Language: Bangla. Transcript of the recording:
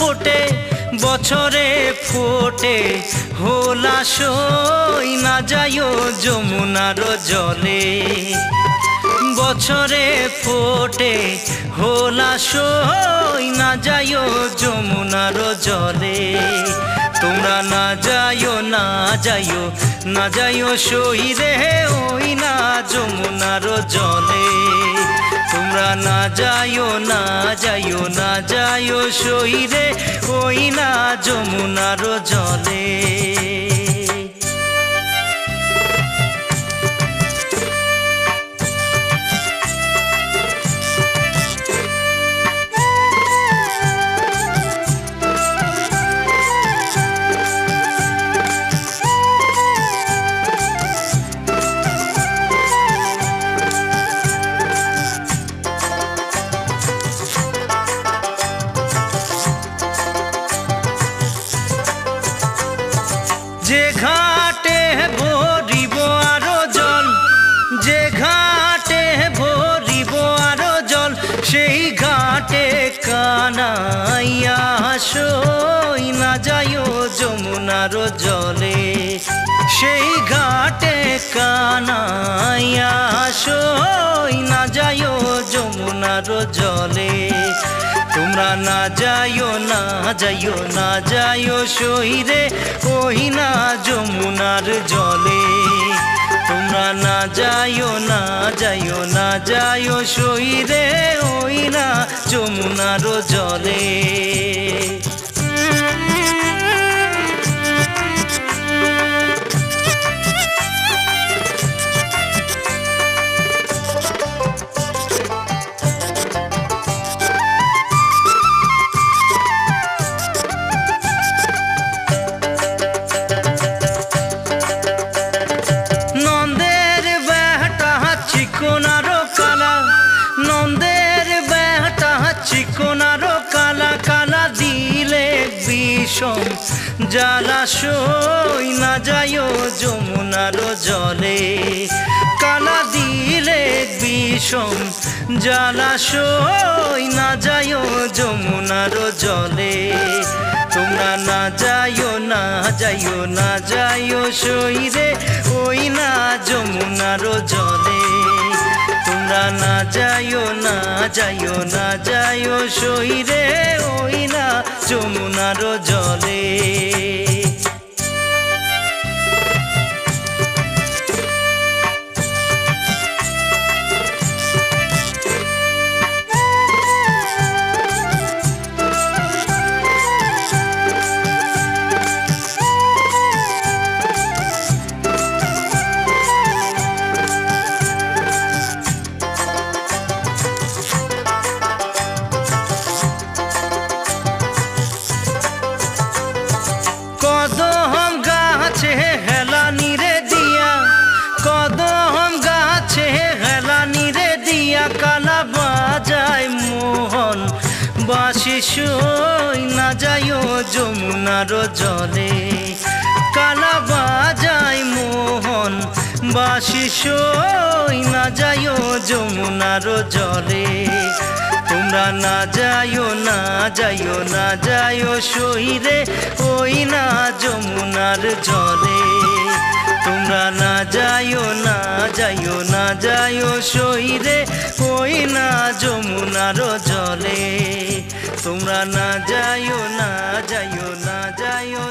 ফোটে বছরে ফোটে হোলাসই না যাইও যমুনার জলে বছরে ফোটে হোলাসই না যাইও যমুনার জলে তোমরা না যাইও না যাইও না যাইও সই রে ওই না যমুনার জলে তোমরা না যাইও না যাইও না যাইও সই রে ওই না যমুনার জলে যে ঘাটে ভরিব আরো জল যে ঘাটে ভরিব আরো জল সেই ঘাটে কানাইয়া সই না যাইও যমুনার জলে সেই ঘাটে কানাইয়া সই না যাইও যমুনার জলে তোমরা না যাইও না যাইও না যাইও সই রে ওই না যমুনার জলে তোমরা না যাইও না যাইও না যাইও সই রে ওই না যমুনার জলে চিকনারো কালা কালা দিলে বিষম জলাশয় না যাইও যমুনার জলে কালা দিলে বিষম জলাশয় না যাইও যমুনার জলে তোমরা না যাইও না যাইও না যাইও সই রে ওই না যমুনার জলে তোমরা না যাইও না যাইও না যাইও সই রে ওই না যমুনার জলে কদম গাছে হেলানি রে দিয়া কদম গাছে হেলানি রে দিয়া কালা বাজায় মোহন বাঁশি সই না যাইও যমুনার জলে কালা বাজায় মোহন বাঁশি সই না যাইও যমুনার জলে তোমরা না যাইও না যাইও না যাইও সই রে ওই না যমুনার জলে তোমরা না যাইও না যাইও না যাইও সই রে ওই না যমুনার জলে তোমরা না যাইও না যাইও না যাইও